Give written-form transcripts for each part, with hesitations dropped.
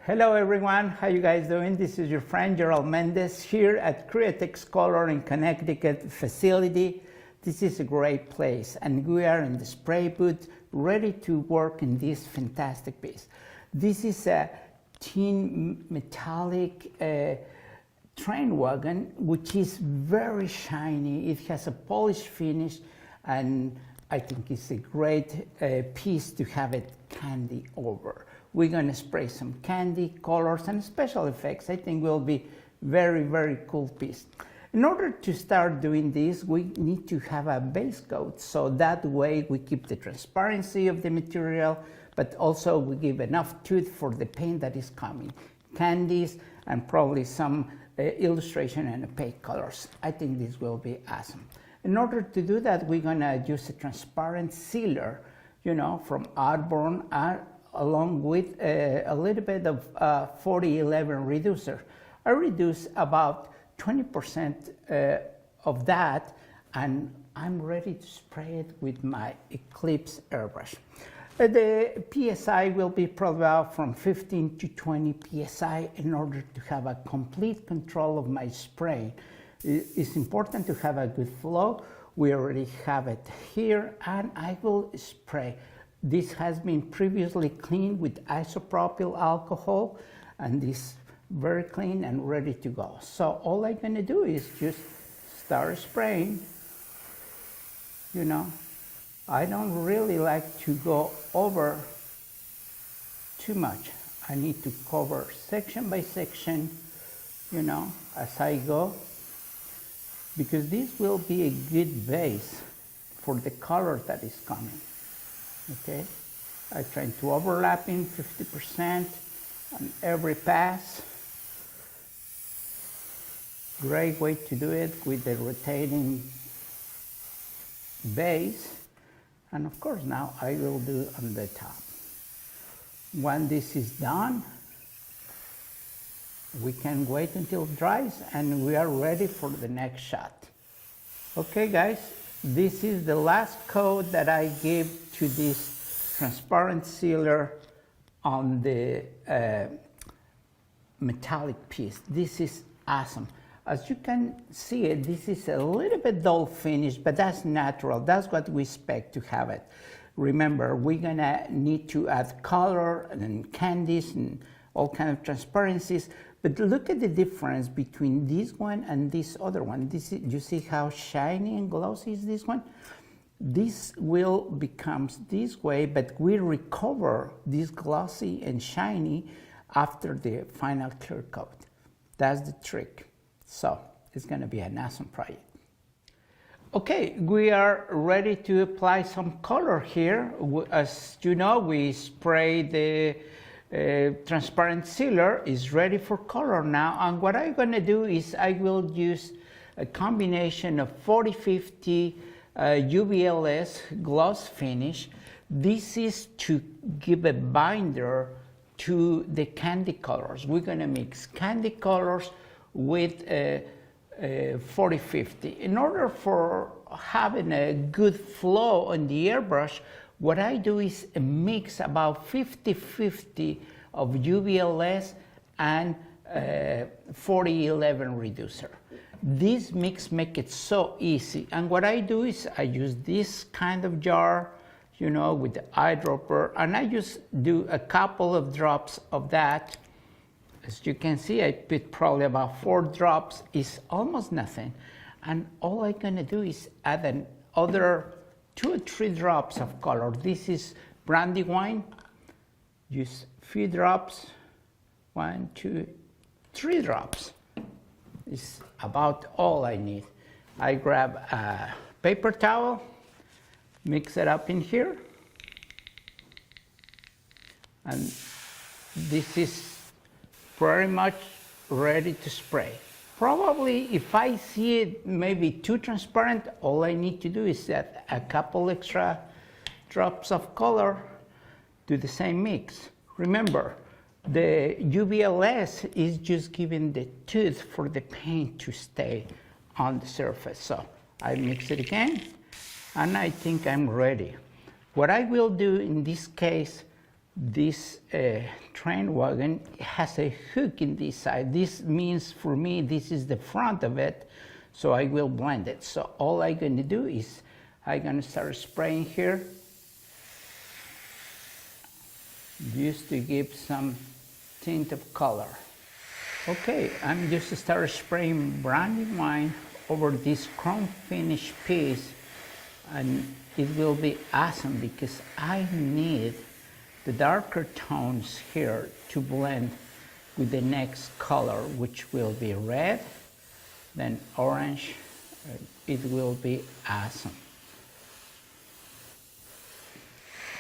Hello everyone, how you guys doing? This is your friend Gerald Mendez here at Createx Color in Connecticut facility. This is a great place and we are in the spray booth ready to work in this fantastic piece. This is a tin metallic train wagon which is very shiny. It has a polished finish and I think it's a great piece to have it candy over. We're going to spray some candy, colors, and special effects. I think will be very, very cool piece. In order to start doing this, we need to have a base coat. So that way we keep the transparency of the material, but also we give enough tooth for the paint that is coming. Candies and probably some illustration and opaque colors. I think this will be awesome. In order to do that, we're going to use a transparent sealer, from Outborn, along with a little bit of 4011 reducer. I reduce about 20% of that, and I'm ready to spray it with my Eclipse airbrush. The PSI will be probably about from 15 to 20 PSI in order to have a complete control of my spray. It's important to have a good flow. We already have it here, and I will spray. This has been previously cleaned with isopropyl alcohol, and this very clean and ready to go. So all I'm going to do is just start spraying. I don't really like to go over too much. I need to cover section by section, as I go, because this will be a good base for the color that is coming. Okay, I try to overlapping 50% on every pass. Great way to do it with the rotating base. And of course now I will do on the top. When this is done, we can wait until it dries and we are ready for the next shot. Okay guys, this is the last coat that I give to this transparent sealer on the metallic piece. This is awesome. As you can see it, this is a little bit dull finish, but that's natural. That's what we expect to have it. Remember, we're gonna need to add color and candies and all kind of transparencies. But look at the difference between this one and this other one. You see how shiny and glossy is this one? This will become this way, but we recover this glossy and shiny after the final clear coat. That's the trick. So it's going to be an awesome project. Okay, we are ready to apply some color here. As you know, we spray the transparent sealer is ready for color now, and what I'm going to do is I will use a combination of 4050 UVLS gloss finish. This is to give a binder to the candy colors. We're going to mix candy colors with 4050. In order for having a good flow on the airbrush, what I do is mix about 50-50 of UVLS and 4011 reducer. This mix makes it so easy. And what I do is I use this kind of jar, with the eyedropper, and I just do a couple of drops of that. As you can see, I put probably about 4 drops. It's almost nothing. And all I'm gonna do is add another 2 or 3 drops of color. This is brandy wine. Use a few drops. 1, 2, 3 drops. It's about all I need. I grab a paper towel, mix it up in here, and this is pretty much ready to spray. Probably if I see it maybe too transparent, all I need to do is add a couple extra drops of color to the same mix. Remember, the UVLS is just giving the tooth for the paint to stay on the surface. So I mix it again, and I think I'm ready. What I will do in this case, this train wagon has a hook in this side. This means for me this is the front of it, so I will blend it. So all I'm going to do is I'm going to start spraying here just to give some tint of color. Okay, I'm just start spraying brandy wine over this chrome finish piece, and it will be awesome because I need the darker tones here to blend with the next color, which will be red, then orange. It will be awesome.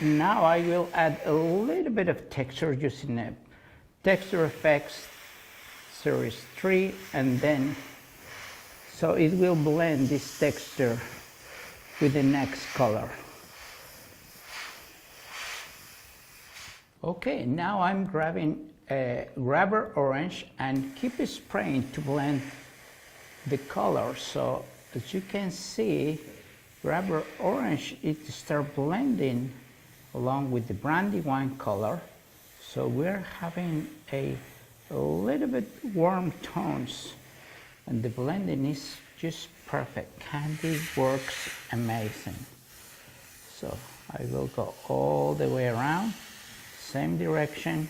Now I will add a little bit of texture using a Texture Effects Series 3, and then so it will blend this texture with the next color. Okay, now I'm grabbing a Grabber Orange and keep spraying to blend the color. So as you can see, Grabber Orange, it starts blending along with the brandy wine color. So we're having a little bit warm tones, and the blending is just perfect. Candy works amazing. So I will go all the way around, same direction.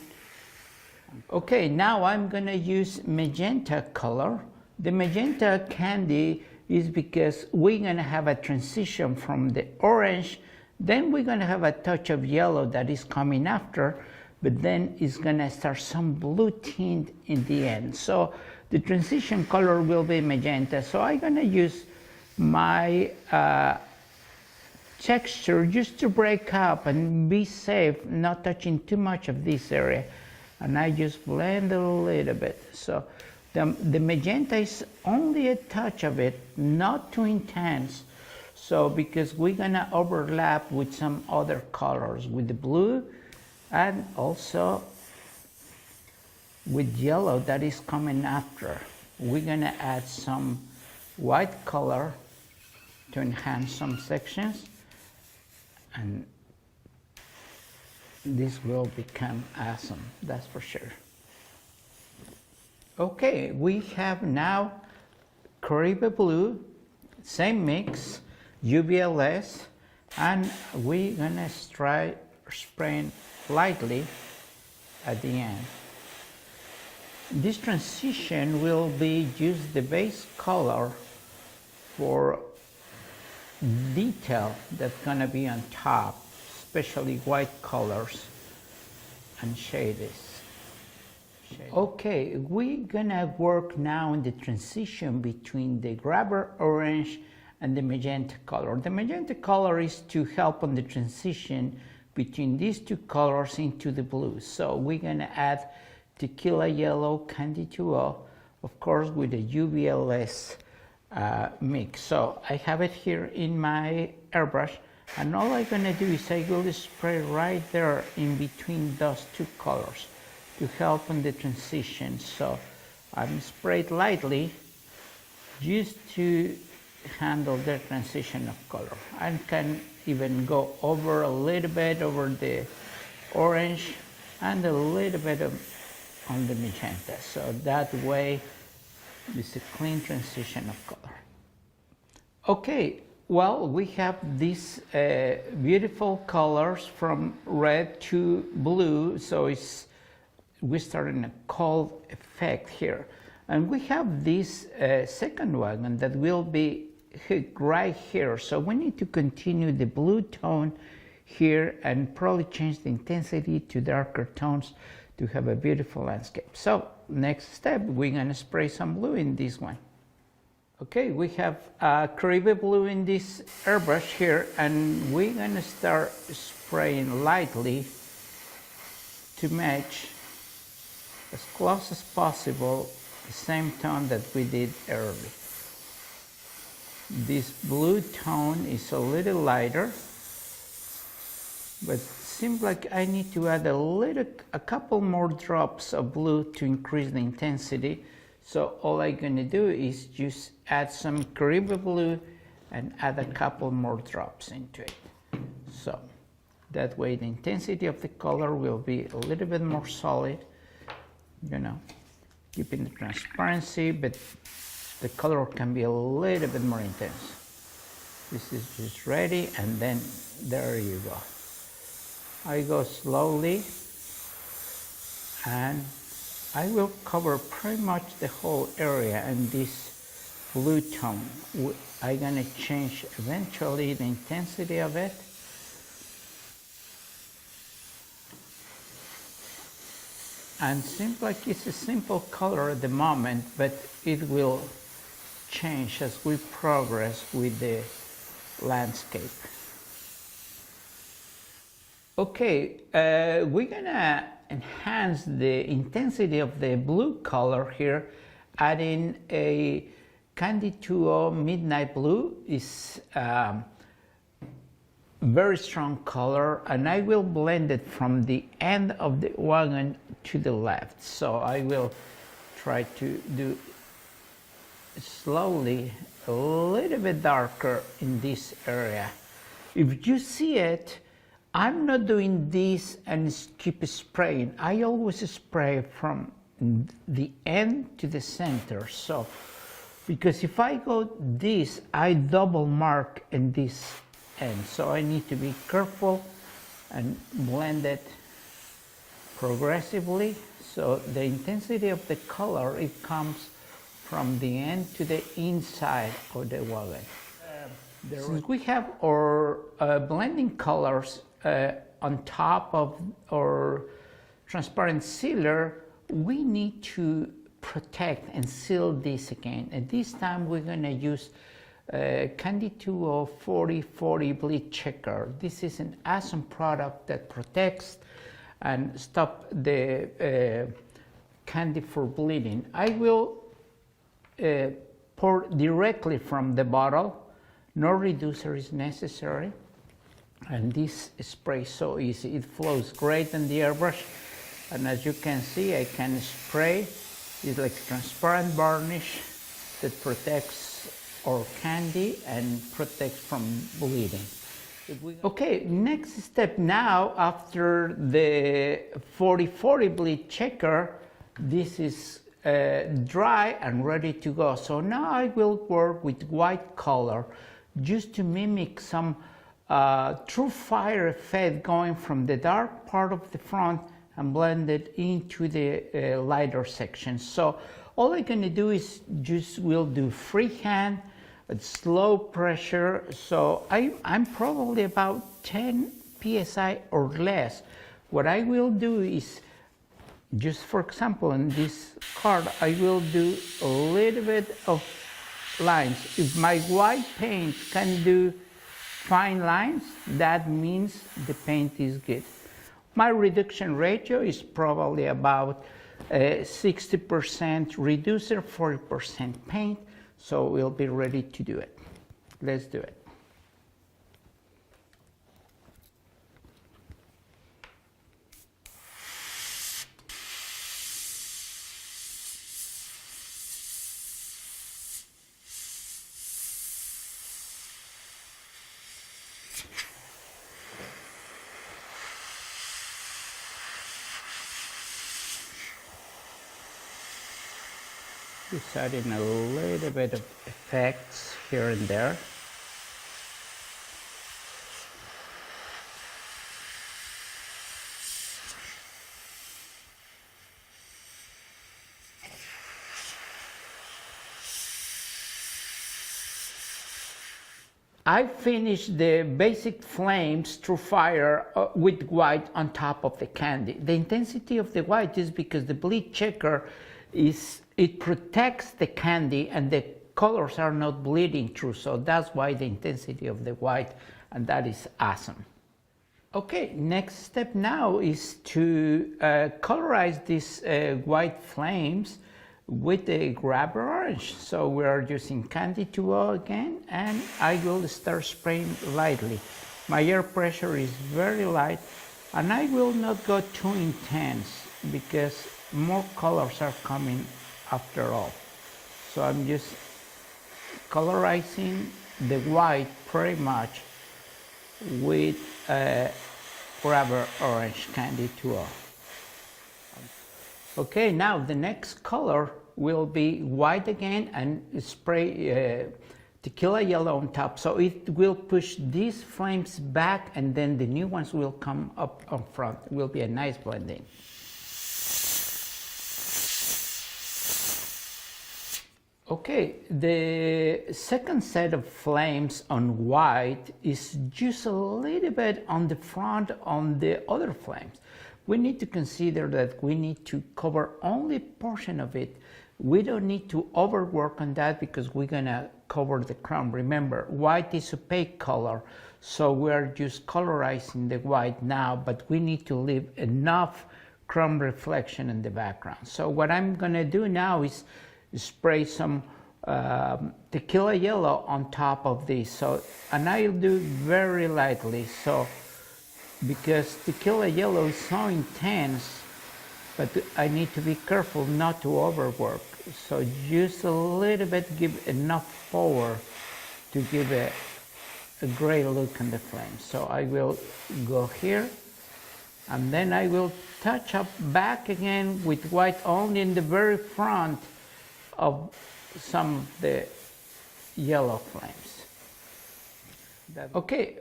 Okay, now I'm gonna use magenta color. The magenta candy is because we're gonna have a transition from the orange, then we're gonna have a touch of yellow that is coming after, but then it's gonna start some blue tint in the end. So the transition color will be magenta. So I'm gonna use my texture just to break up and be safe, not touching too much of this area. And I just blend a little bit. So the magenta is only a touch of it, not too intense. So because we're gonna overlap with some other colors, with the blue and also with yellow that is coming after. We're gonna add some white color to enhance some sections, and this will become awesome, that's for sure. Okay, we have now Caribe Blue, same mix, UVLS, and we're gonna try spraying lightly at the end. This transition will be just the base color for detail that's gonna be on top, especially white colors and shades. Okay, we're gonna work now in the transition between the Grabber Orange and the magenta color. The magenta color is to help on the transition between these two colors into the blue. So we're gonna add Tequila Yellow, Candy 2O, of course with the UVLS mix. So I have it here in my airbrush, and all I'm gonna do is I will spray right there in between those two colors to help on the transition. So I'm sprayed lightly just to handle the transition of color. I can even go over a little bit over the orange and a little bit on the magenta. So that way it's a clean transition of color. Okay, well, we have these beautiful colors from red to blue. So we start in a cold effect here. And we have this second wagon that will be right here. So we need to continue the blue tone here and probably change the intensity to darker tones to have a beautiful landscape. So next step, we're gonna spray some blue in this one. Okay, we have Caribe Blue in this airbrush here, and we're gonna start spraying lightly to match as close as possible the same tone that we did earlier. This blue tone is a little lighter, but it seems like I need to add a couple more drops of blue to increase the intensity. So all I'm gonna do is just add some Caribe Blue and add a couple more drops into it. So That way the intensity of the color will be a little bit more solid, you know, keeping the transparency, but the color can be a little bit more intense. This is just ready, and then there you go. I go slowly, and I will cover pretty much the whole area in this blue tone. I'm gonna change eventually the intensity of it. And seems like it's a simple color at the moment, but it will change as we progress with the landscape. Okay, we're gonna enhance the intensity of the blue color here, adding a Candy 2.0 Midnight Blue. Is very strong color, and I will blend it from the end of the wagon to the left. So I will try to do slowly a little bit darker in this area. If you see it, I'm not doing this and keep spraying. I always spray from the end to the center. So, because if I go this, I double mark in this end. So I need to be careful and blend it progressively. So the intensity of the color, it comes from the end to the inside of the wagon. Since we have our blending colors on top of our transparent sealer, we need to protect and seal this again. And this time we're going to use Candy 2.0 4040 bleed checker. This is an awesome product that protects and stop the candy for bleeding. I will pour directly from the bottle. No reducer is necessary. And this spray is so easy. It flows great in the airbrush. And as you can see, I can spray. It's like transparent varnish that protects our candy and protects from bleeding. Okay, next step now, after the 4040 bleed checker, this is dry and ready to go. So now I will work with white color just to mimic some true fire effect going from the dark part of the front and blend it into the lighter section. So all I'm gonna do is we'll do freehand at slow pressure. So I'm probably about 10 psi or less. What I will do is, just for example, in this card, I will do a little bit of lines. If my white paint can do fine lines, that means the paint is good. My reduction ratio is probably about 60% reducer, 40% paint, so we'll be ready to do it. Let's do it. Just adding a little bit of effects here and there. I finished the basic flames through fire with white on top of the candy. The intensity of the white is because the bleed checker it protects the candy and the colors are not bleeding through, so that's why the intensity of the white, and that is awesome. Okay, next step now is to colorize these white flames with the grabber orange. So we are using Candy 2.0 again, and I will start spraying lightly. My air pressure is very light, and I will not go too intense because more colors are coming after all. So I'm just colorizing the white pretty much with rubber orange candy tool. Okay, now the next color will be white again, and spray tequila yellow on top, so it will push these flames back, and then the new ones will come up on front. It will be a nice blending. Okay, the second set of flames on white is just a little bit on the front on the other flames. We need to consider that we need to cover only a portion of it. We don't need to overwork on that because we're gonna cover the crown. Remember, white is opaque color, so we're just colorizing the white now, but we need to leave enough chrome reflection in the background. So what I'm gonna do now is spray some tequila yellow on top of this. So, and I'll do very lightly, so because tequila yellow is so intense, but I need to be careful not to overwork. So just a little bit, give enough power to give a great look on the flame. So I will go here, and then I will touch up back again with white only in the very front of some of the yellow flames. Okay,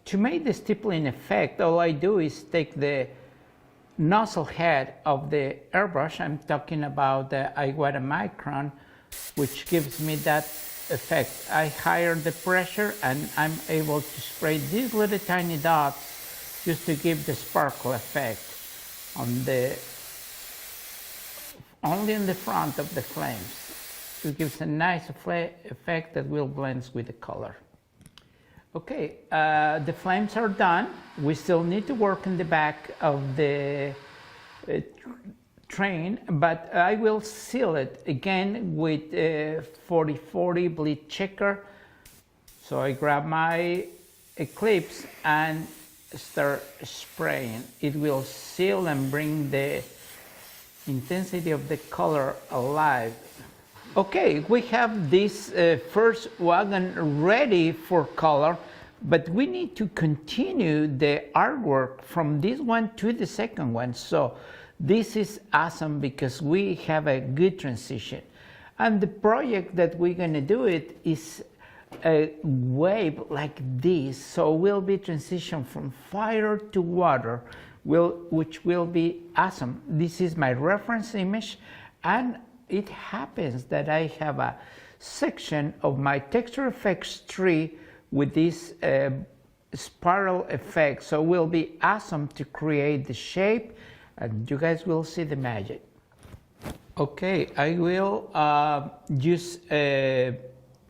to make the stippling effect, all I do is take the nozzle head of the airbrush. I'm talking about the Iguana Micron, which gives me that effect. I higher the pressure and I'm able to spray these little tiny dots just to give the sparkle effect on the only in the front of the flames. It gives a nice effect that will blend with the color. Okay, the flames are done. We still need to work in the back of the train, but I will seal it again with 4040 bleed checker. So I grab my Eclipse and start spraying. It will seal and bring the intensity of the color alive. Okay, we have this first wagon ready for color, but we need to continue the artwork from this one to the second one. So this is awesome because we have a good transition. And the project that we're gonna do it is a wave like this. So we'll be transition from fire to water, which will be awesome. This is my reference image, and it happens that I have a section of my texture effects tree with this spiral effect. So it will be awesome to create the shape, and you guys will see the magic. Okay, I will use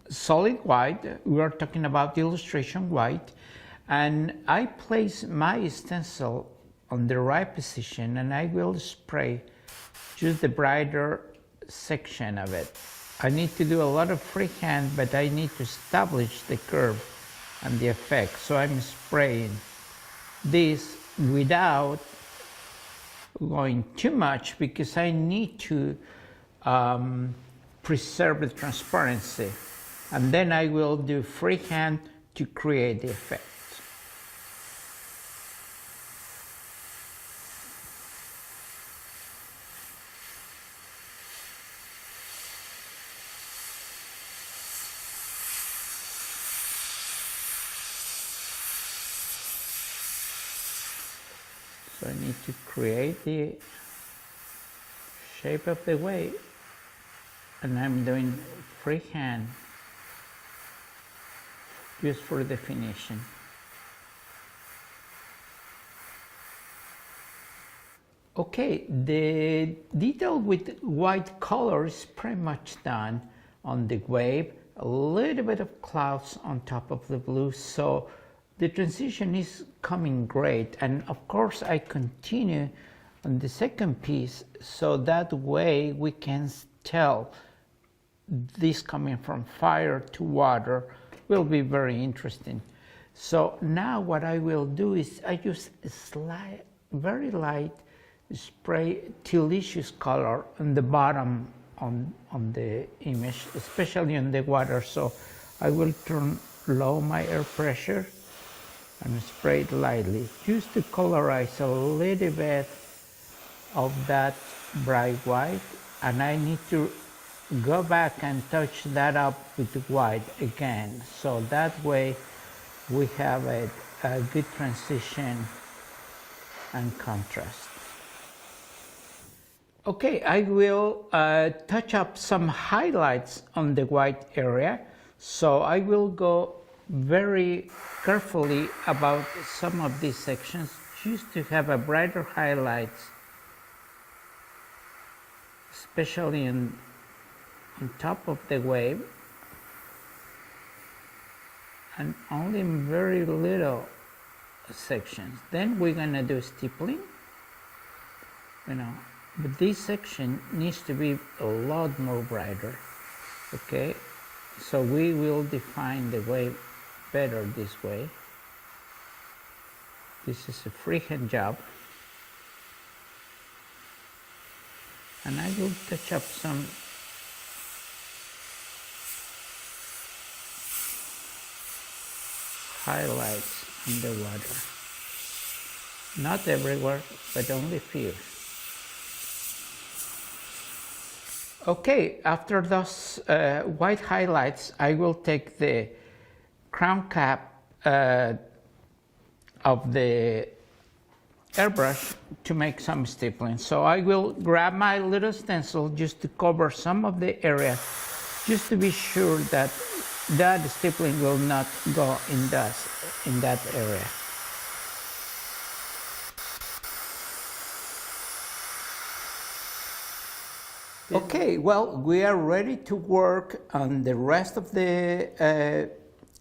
solid white. We are talking about illustration white, and I place my stencil on the right position, and I will spray just the brighter section of it. I need to do a lot of freehand, but I need to establish the curve and the effect. So I'm spraying this without going too much because I need to preserve the transparency. And then I will do freehand to create the effect. So I need to create the shape of the wave, and I'm doing freehand just for definition. Okay, the detail with white color is pretty much done on the wave. A little bit of clouds on top of the blue, so the transition is coming great. And of course I continue on the second piece, so that way we can tell this coming from fire to water will be very interesting. So now what I will do is I use a very light spray Tilicious color on the bottom on the image, especially on the water. So I will turn low my air pressure and spray it lightly, just to colorize a little bit of that bright white. And I need to go back and touch that up with white again, so that way we have a good transition and contrast. Okay, I will touch up some highlights on the white area, so I will go very carefully about some of these sections just to have a brighter highlights, especially on top of the wave, and only in very little sections. Then we're gonna do stippling, but this section needs to be a lot more brighter. Okay, so we will define the wave better this way. This is a freehand job, and I will touch up some highlights in the water. Not everywhere, but only few. Okay, after those white highlights, I will take the crown cap of the airbrush to make some stippling. So I will grab my little stencil just to cover some of the area, just to be sure that that stippling will not go in dust in that area. Okay, well, we are ready to work on the rest of the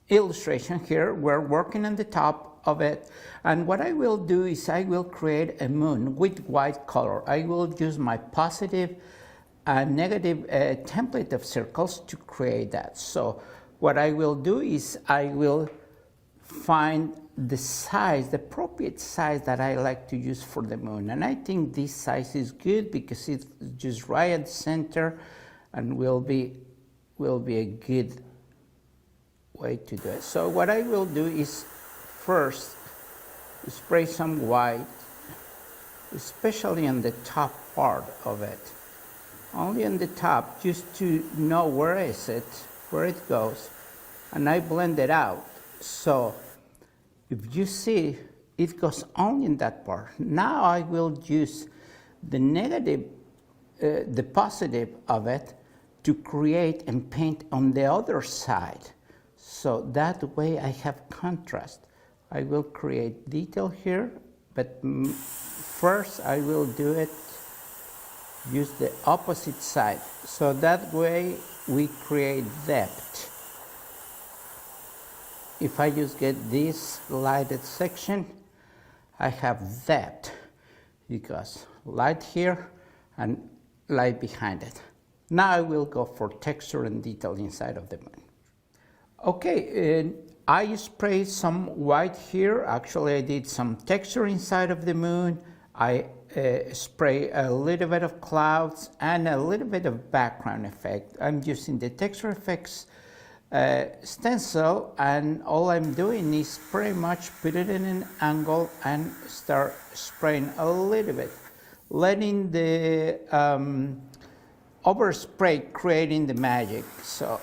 illustration here. We're working on the top of it, and what I will do is I will create a moon with white color. I will use my positive and negative template of circles to create that. So what I will do is I will find the size, the appropriate size that I like to use for the moon. And I think this size is good because it's just right at the center and will be a good way to do it. So what I will do is first spray some white, especially on the top part of it. Only on the top, just to know where is it, where it goes, and I blend it out. So if you see, it goes only in that part. Now I will use the negative, the positive of it to create and paint on the other side. So that way I have contrast. I will create detail here, but first I will do it, use the opposite side. So that way we create depth. If I just get this lighted section, I have depth because light here and light behind it. Now I will go for texture and detail inside of the moon. Okay, I sprayed some white here. Actually, I did some texture inside of the moon. I spray a little bit of clouds and a little bit of background effect. I'm using the texture effects stencil, and all I'm doing is pretty much put it in an angle and start spraying a little bit, letting the overspray creating the magic. So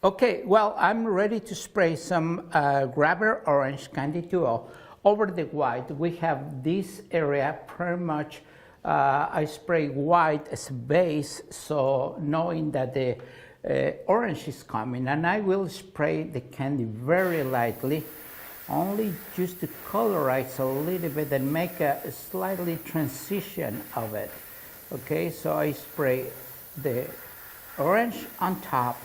okay, well, I'm ready to spray some Grabber Orange Candy 2.0 over the white. We have this area pretty much. I spray white as a base, so knowing that the orange is coming, and I will spray the candy very lightly, only just to colorize a little bit and make a slightly transition of it. Okay, so I spray the orange on top,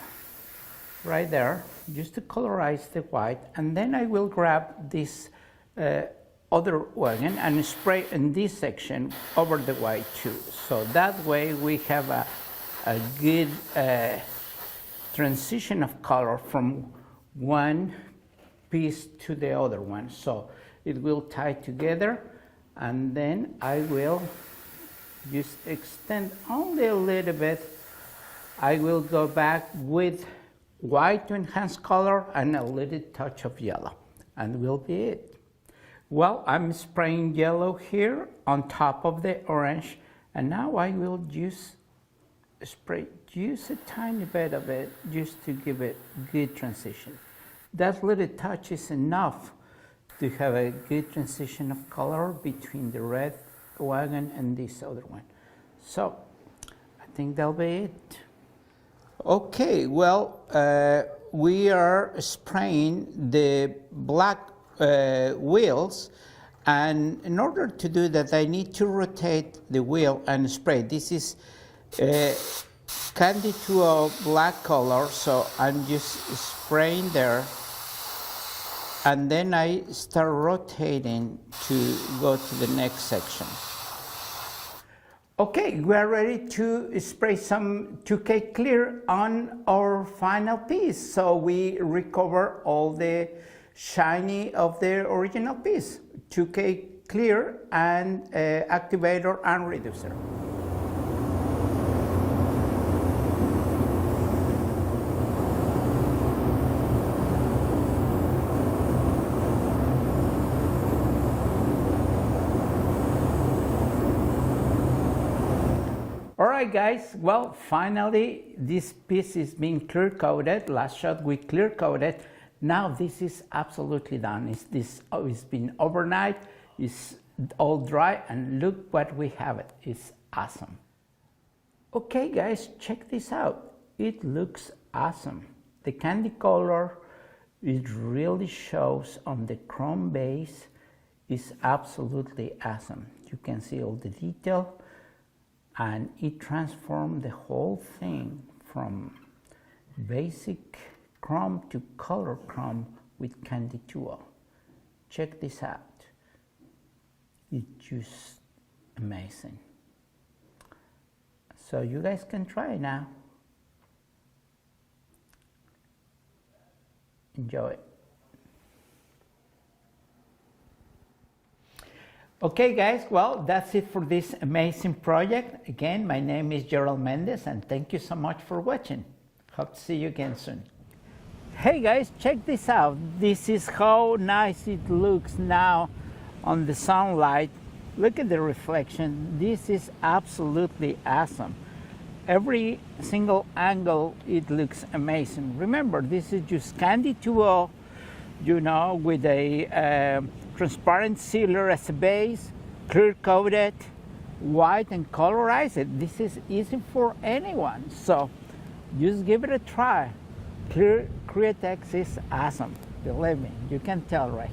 right there, just to colorize the white, and then I will grab this other wagon and spray in this section over the white too. So that way we have a good transition of color from one piece to the other one. So it will tie together, and then I will just extend only a little bit. I will go back with white to enhance color, and a little touch of yellow, and will be it. Well, I'm spraying yellow here on top of the orange, and now I will just spray just a tiny bit of it just to give it good transition. That little touch is enough to have a good transition of color between the red wagon and this other one. So I think that'll be it. Okay, well, we are spraying the black wheels, and in order to do that I need to rotate the wheel and spray. This is Candy 2O black color, so I'm just spraying there, and then I start rotating to go to the next section. Okay, we are ready to spray some 2K clear on our final piece, so we recover all the shiny of the original piece. 2K clear and activator and reducer. Alright guys, well, finally this piece is being clear coated. Last shot we clear coated. Now this is absolutely done. It's been overnight, it's all dry, and look what we have it. It's awesome. Okay guys, check this out. It looks awesome. The candy color, it really shows on the chrome base. Is absolutely awesome. You can see all the detail, and it transformed the whole thing from basic chrome to color chrome with Candy 2O. Check this out. It's just amazing. So you guys can try it now. Enjoy. Okay guys, well, that's it for this amazing project. Again, my name is Gerald Mendez, and thank you so much for watching. Hope to see you again soon. Hey guys, check this out. This is how nice it looks now on the sunlight. Look at the reflection. This is absolutely awesome. Every single angle, it looks amazing. Remember, this is just Candy 2O, you know, with a transparent sealer as a base, clear coated, white, and colorize it. This is easy for anyone, so just give it a try. Clear Createx is awesome. Believe me, you can tell, right?